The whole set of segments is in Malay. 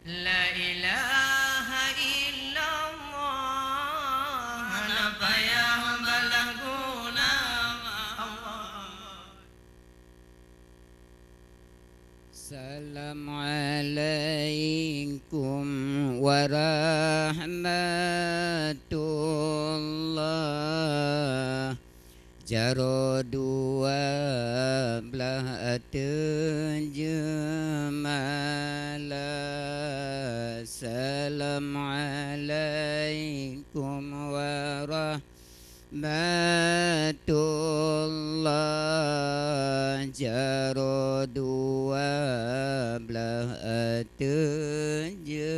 La ilaha illallah Napa yang balaguna Allah. Assalamualaikum warahmatullah. Jaro dua belah terjemala. Assalamualaikum warahmatullah. Jaro dua belah terjemala.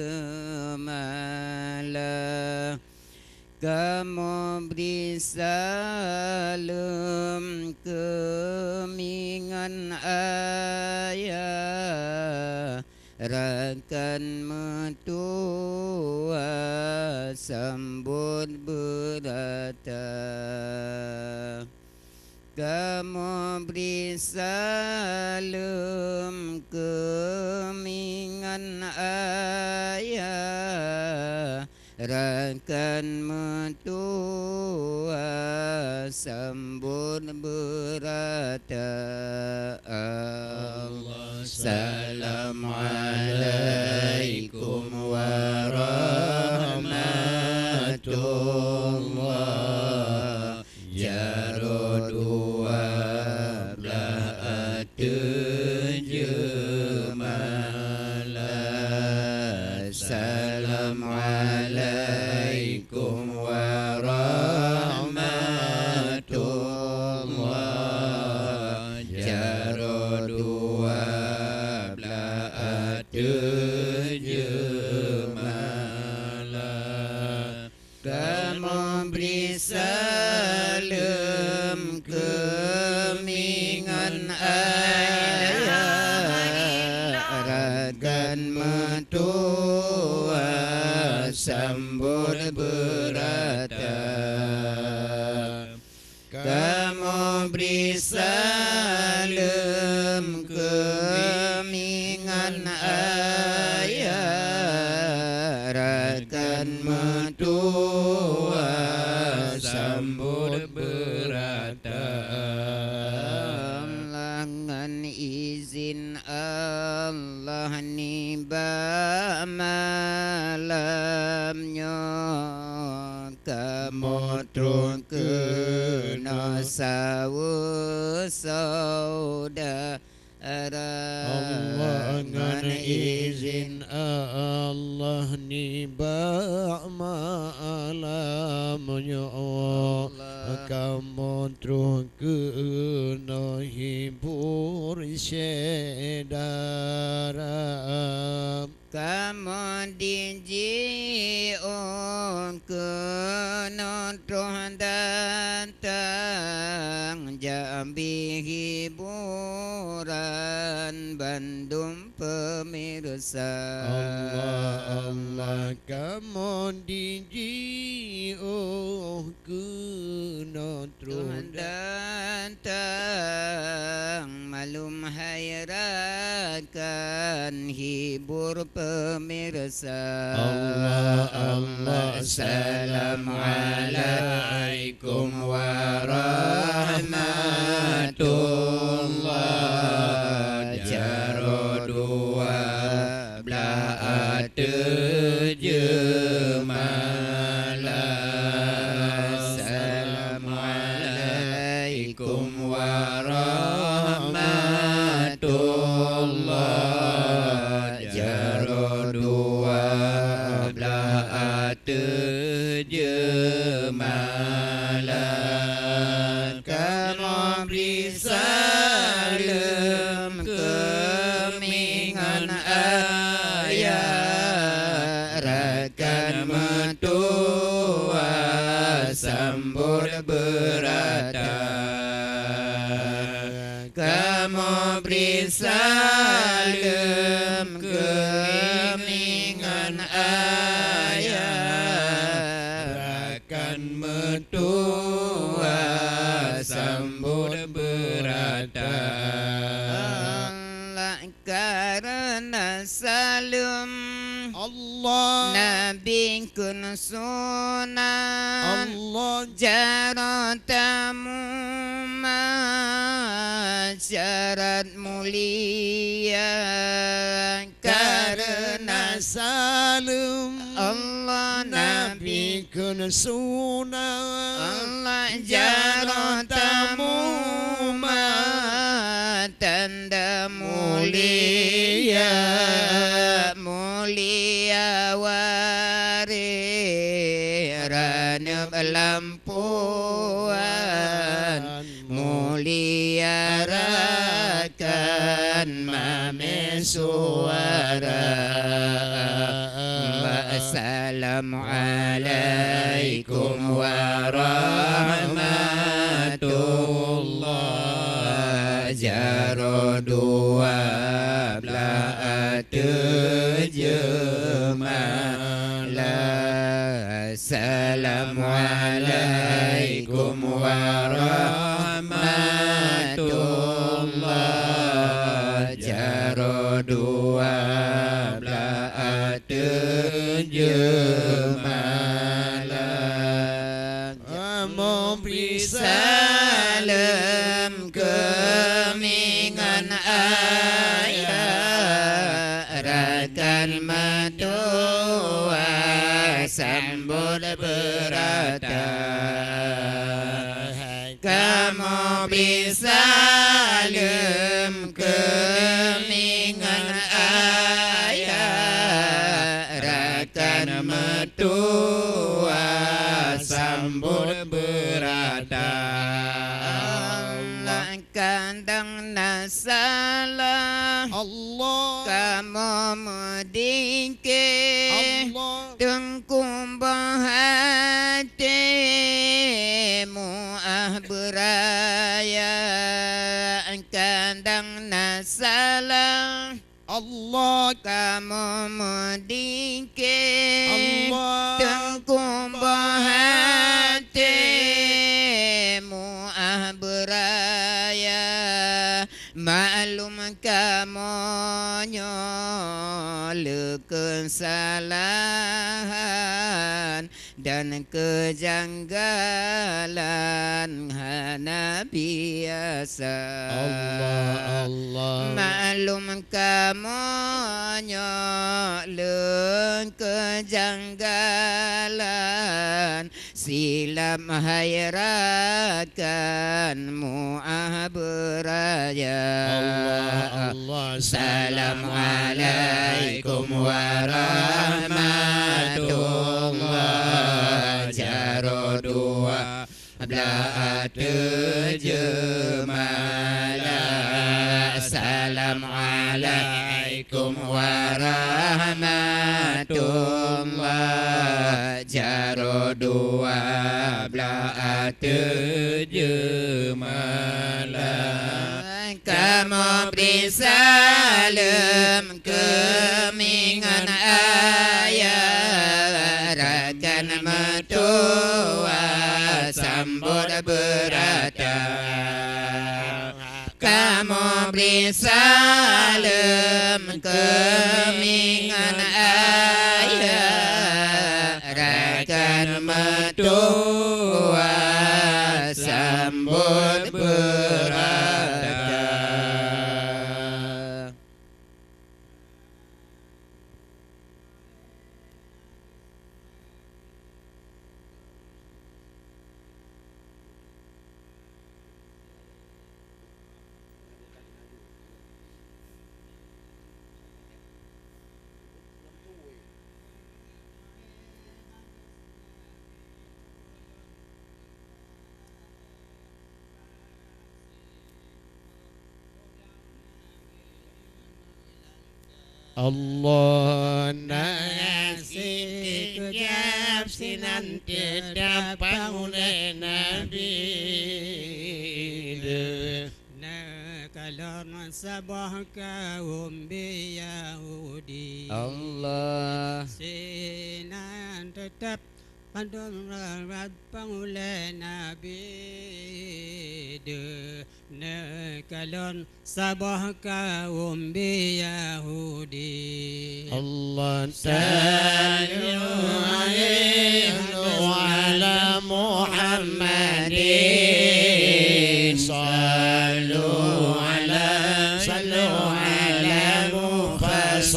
Kamu beri salam kemingan ayah rakan metua sambut berata. Kamu beri salam kemingan ayah rakan metua sambut berata. Assalamualaikum warahmatullah. Jaro dua belah terjemala. Assalamualaikum warahmatullah. Jaro dua belah terjemala. Kamu beri salam kemingan ayah rakan metua sambut berata. Kamu beri salam kemingan ayah rakan metua sambut berata. Langan izin Allah niba malamnya. Kamu terus kena sawa saudara. Allah dengan izin Allah niba malamnya. Kamu terus kena hibur saudara. Kamu diji kena terus datang Jambi hiburan Bandung pemirsa. Allah kamu diji kena terus datang malum hayrakan hibur pemirsa. Allah Assalamualaikum warahmatullah. Jaro dua belah terjemala. Assalamualaikum warahmatullah. Jaro dua belah terjemala. Kamu beri salam kemingan ayah rakan metua sambut berata. Kamu beri salam kemingan ayah rakan metua sambut berata. Karena salam Allah Nabi kun sunan Allah jaratamu syarat mulia karena salam Allah Nabi Nabi kun sunan Allah jaratamu tanda mulia mulia wari ranum lampuan mulia rakan mame suara Assalamualaikum warahmatullah jaro dua belah terjemalah Assalamualaikum warahmatullah jaro dua belah terjemalah memberi salam kemingan ayah rakan matua sambut berata kamu beri salam kemingan ayah rakan matua sambut berata kandang nasalah Allah kamu mendingke Allah tengkumbang hatimu beraya kandang nasalah Allah kamu mendingke Allah tengkumbang hatimu beraya maklum kamu nyole kesalahan dan kejanggalan hana biasa Allah maklum kamu nyole kejanggalan silam hayrakanmu beraya Allah Assalamualaikum warahmatullah jaro dua belah terjemalah Assalamualaikum warahmatullah jaro dua belah terjemalah kamu beri salam kemingan ayah rakan mertua sambut berata kamu beri salam kemingan ayah rakan mertua sambut berata Allah nasi kejap sinanti dapat oleh Nabi kalon sabah kaum Yahudi Allah sinan tetap pandun rat pangulai Nabi kalon sabah kaum Yahudi الله صلوا عليه وعلى محمد صلوا على مفصلين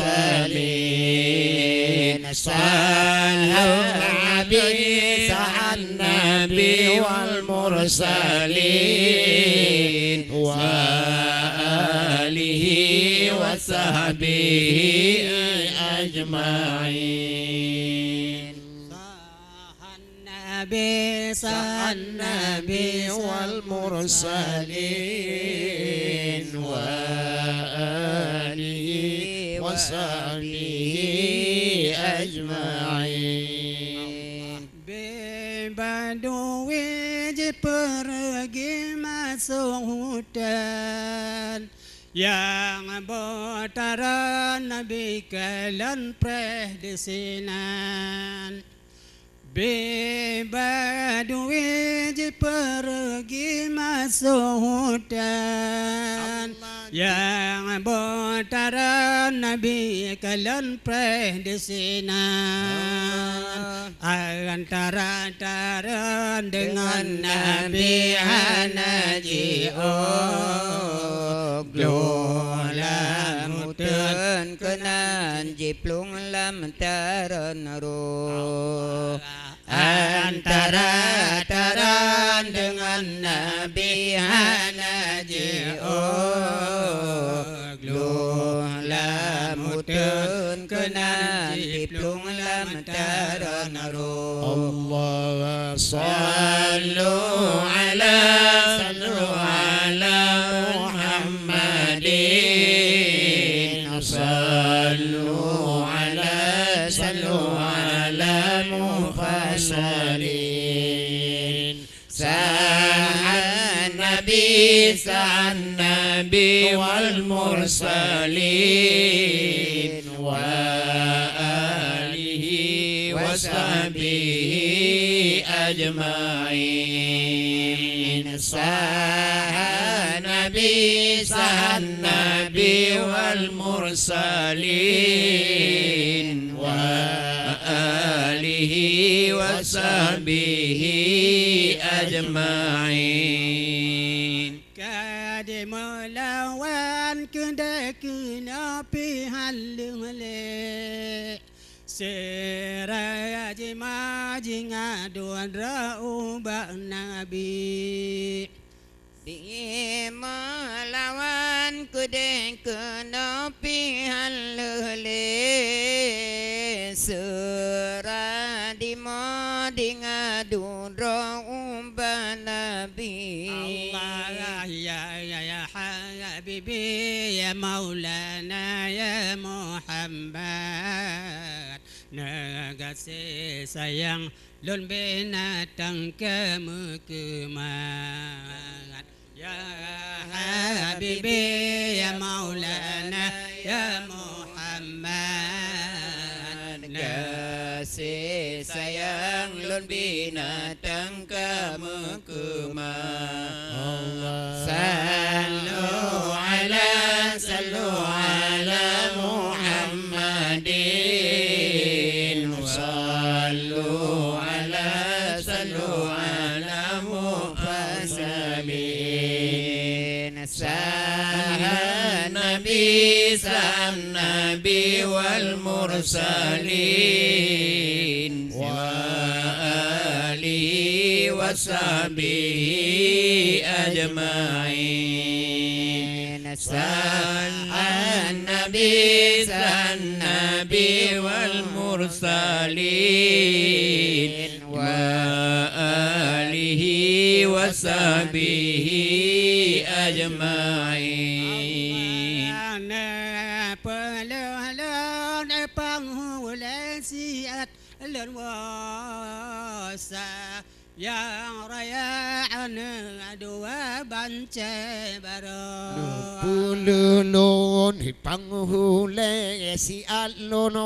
صلوا العبيد على النبي والمرسلين وآله وصحبه أجمعين صح النبي والمرسلين وآله وصحبه أجمعين Badui pergi masuk hutan yang bertara Nabi kalian predesinan. Badui pergi masuk hutan yang bertara Nabi kalian predesinan. Antara dengan Nabi Hanaji Glola mutun kenan jiplung lam taran ro antara dengan Nabi Hanaji glola mutun kenan jiplung lam taran ro Allah sallu ala Muhammadin sallu ala mufassalin sa'an nabi wal mursalin wa alihi wa sahbihi ajma'in sa'an nabi wal mursalin wa alihi wa sahbihi ajma'in Kadi melawan kena pihak lele Seraya maji ngaduan ra'ubak Nabi Di melawan kudeng kena pihak lele Serah di madi ngadun ra'ubak Nabi Allah ya Habibi ya Maulana ya Muhammad Negasi sayang lun binatang kemukemat Ya Habibi ya Maulana ya Muhammad Kasih sayang lun binatang kamu kumah Sallu ala Muhammadin Sallu ala mufassalin Sa'an nabi wal mursalin wa alihi wa sahbihi ajma'in Sa'an nabi wal mursalin wa alihi wa sahbihi ajma'in Pelahlan penghulasiat lan wasa yang raya dua banca barang Pululun penghulasiat lan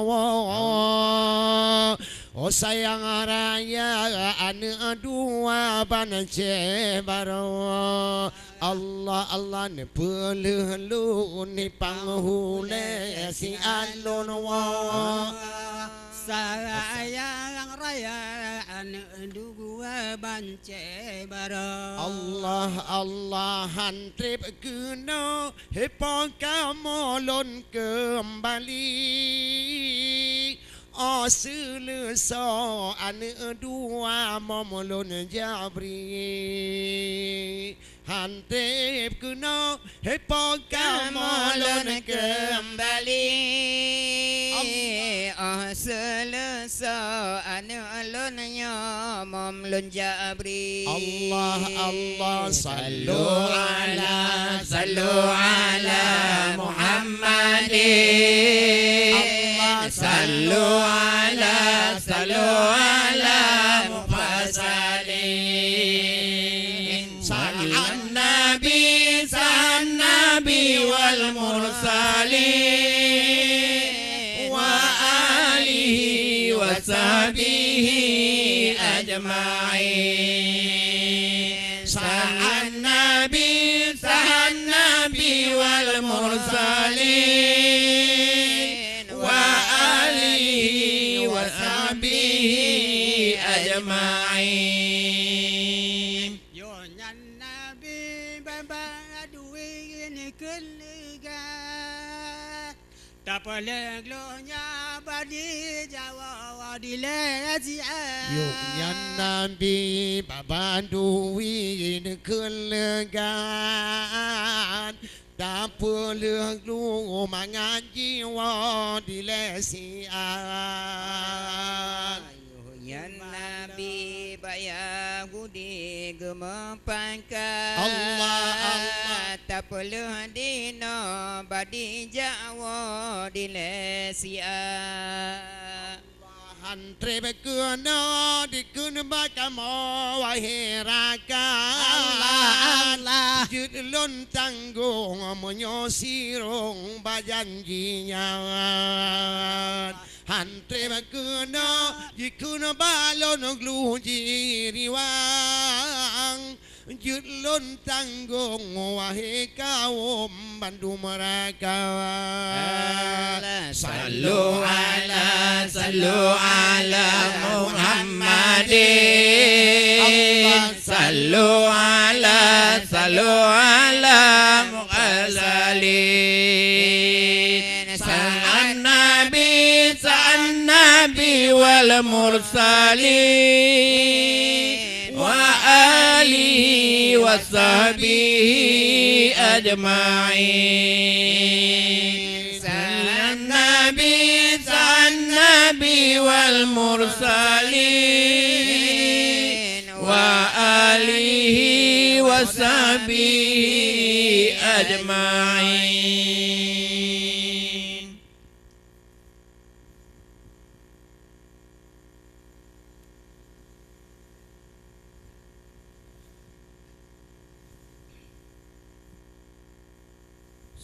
O sayang raya dua banca barang Allah Allah ne pelelu ni panghule si alun wa sayang raya dua bance bara Allah Allah hantrip kena hepa kamu lon kembali asal so ane dua momolon jabri hantip kena hepa kamu kembali selesa ane alonnya momlun jabri Allah Allah sallu ala Muhammadin sallu ala mufassalin sa'an nabi wal mursalin wa alihi wa sahbihi ajma'in sa'an nabi wal mursalin wa alihi wa sahbihi ajma'in yo nyan nabi baba duwi ni kelega tak boleh glonya badi jawa di lezia Yuk yang Nabi babandui kelegaan tak perlu lu mengaji wa di lesian ya Nabi Yahudi gemepangkan Allah tak perlu dino badi Jawa di Lesia Hantri bekuna dikun bakamo wahirakan Allah Judlun tanggung menyosirung bajanjinya Hantri bekuna dikun balon gluji riwang Judlun tanggung wahai kaum bandu mereka Sallu ala Muhammadin Sallu ala mughazalin Sa'an nabi wal mursalin wa alihi wa sahbihi ajma'in Sa'an nabi wal mursalin wa alihi wa sahbihi ajma'in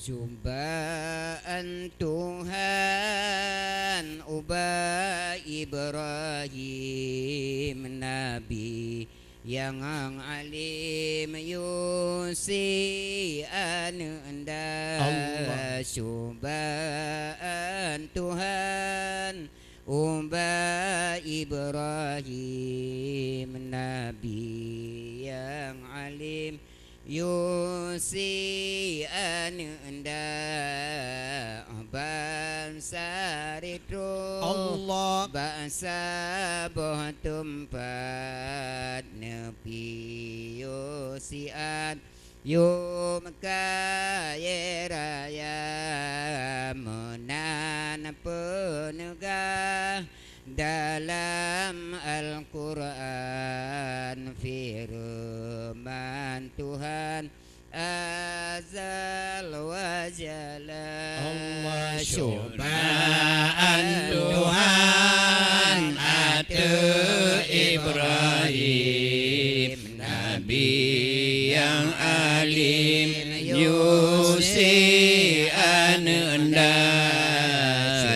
Cobaan Tuhan ubah Ibrahim Nabi yang alim yusi anda cobaan Tuhan ubah Ibrahim Nabi yang alim yusi anda bangsa retro Allah bangsa boh tempat nepi yusian yo mekaya raya menan penegah dalam Al-Quran firman Tuhan azal wa jalla Allah cobaan Tuhan atu Ibrahim Nabi yang alim yusi anda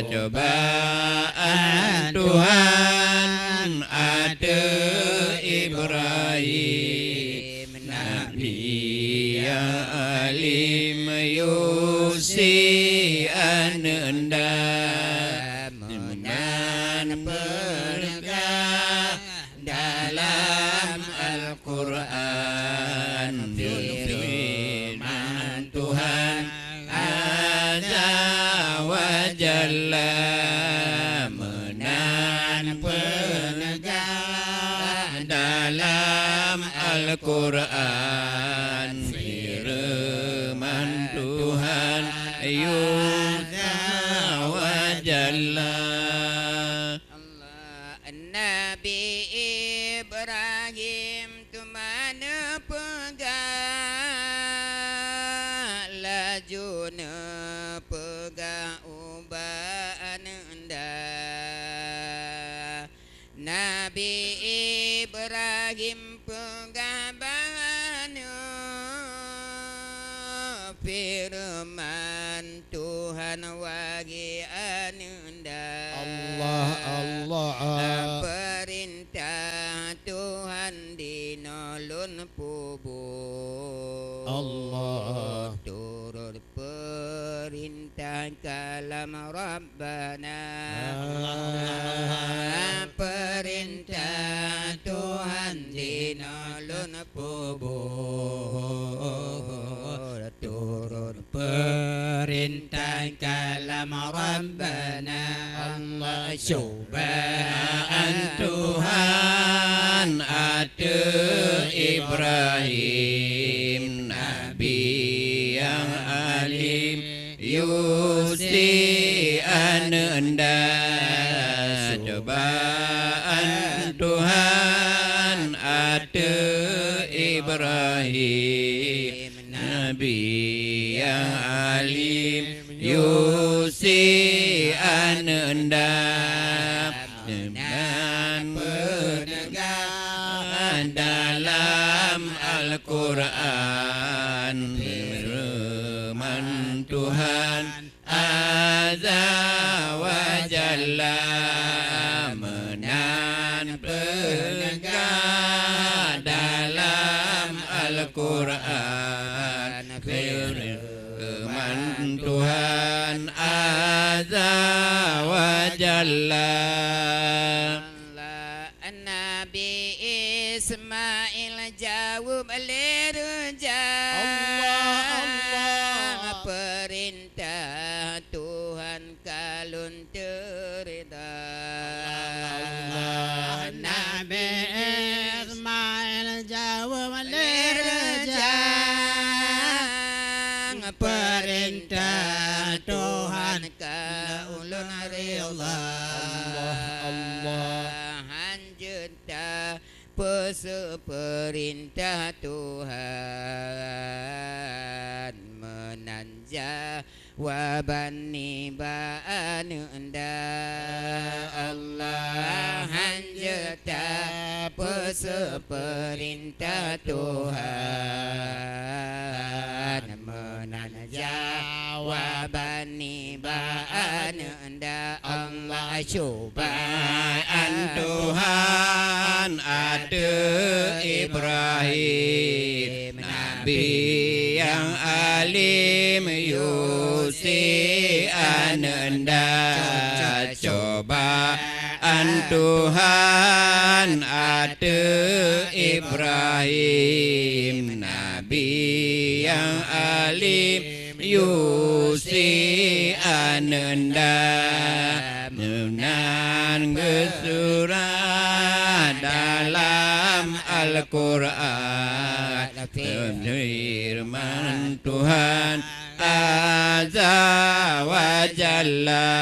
cobaan Tuhan ada Ibrahim Nabi penegak dalam Al-Quran firman Tuhan Azza wa Jalla menan penegak dalam Al-Quran firman Tuhan Azza wa Jalla. Nabi Ibrahim tu mana pegang lajuna pegang uban anda. Nabi Ibrahim pegang bana firman Tuhan wagi anda. Allah Perintah Tuhan dinolon pubur. Allah Turut perintah kalam Rabbana. Perintah Tuhan dinolon pubur. Turut perintah kalam Rabbana. Allah Cobaan Tuhan ada Ibrahim Nabi yang alim Yusi ananda. Cobaan Tuhan ada Ibrahim Nabi yang alim Yusi ananda. Dan penegak dalam Al-Quran firman Tuhan Azza wa Jalla menan penegak dalam Al-Quran firman Tuhan Azza wa Jalla. Nabi Ismail jawab lerja. Allah. Perintah Tuhan kalun terida. Nabi Ismail jawab lerja. Perintah Tuhan kaulun rida. Allah Hanjuta perintah Tuhan menanja waban baan anda. Allah hanjuta perintah Tuhan menanja waban baan anda. Allah Cobaan Tuhan ada Ibrahim Nabi yang alim Yusi ananda. Cobaan Tuhan ada Ibrahim Nabi yang alim Yusi ananda. Menan kesurat dalam Al-Quran firman Tuhan Azza wa Jalla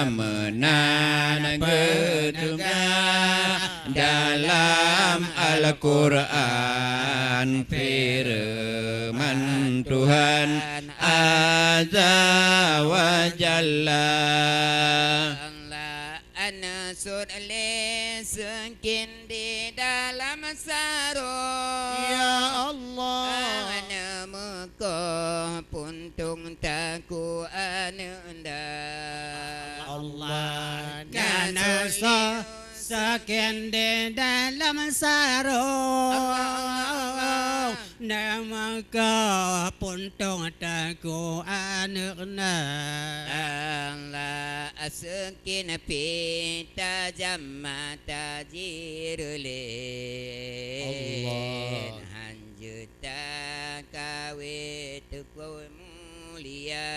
menan kesurat dalam Al-Quran firman Tuhan Azza wa Jalla. Anasur leskin di dalam sarung. Ya Allah Muka puntung taku anda. Allah Karena sekian di dalam sarung nama kau puntung taku anakna Allah asakin pita jamata jirule Allah. hanjuta kawit ku mulia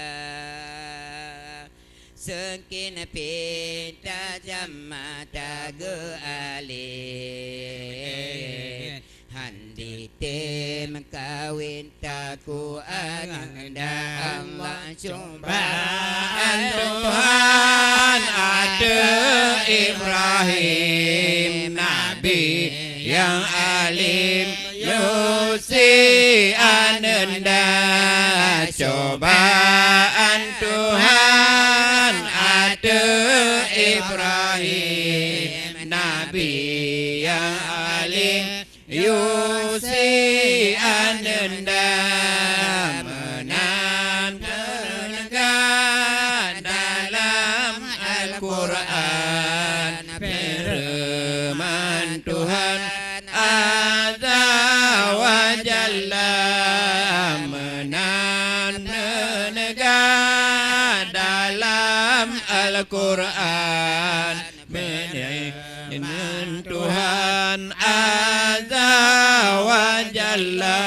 sakin pita jamata ge alin handi tem kawin taku anda Allah Cobaan Tuhan ada Ibrahim Nabi yang alim Yusi ananda cobaan Tuhan ada Ibrahim Nabi yang alim Yusi ananda menandakan dalam Al-Quran firman Tuhan Azza wa Jalla menandakan dalam Al-Quran firman Tuhan Azza wa Jalla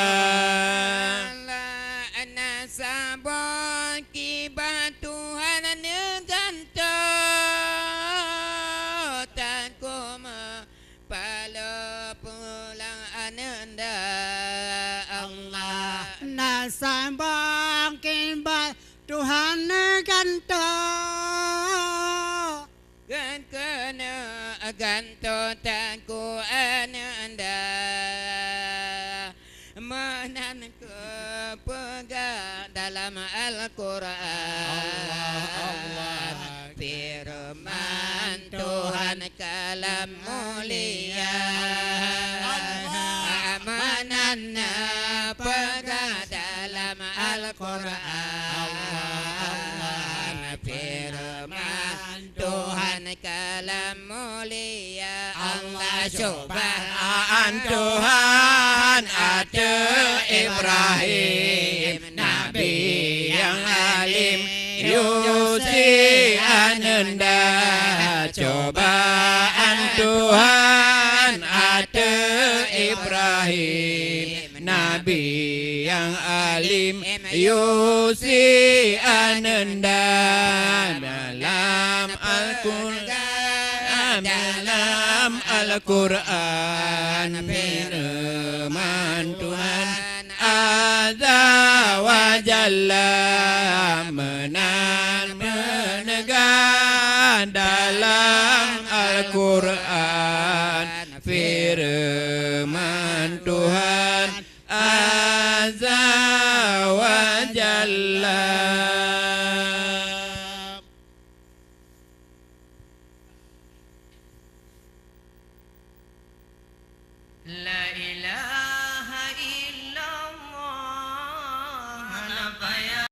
Sambang kimbat Tuhan ganto gan kena ganto taku ananda menan kepegang dalam Al-Quran Allah firman Tuhan kalam mulia amanan pegang dalam Al-Quran firman Tuhan kalam mulia Allah Cobaan Tuhan ada Ibrahim Nabi yang alim Yusi ananda cobaan Tuhan ada Ibrahim Nabi yang alim Yusi ananda dalam Al-Quran firman Tuhan Azza wa Jalla menegakkan dalam Al-Quran firman Tuhan Azza wa Jalla La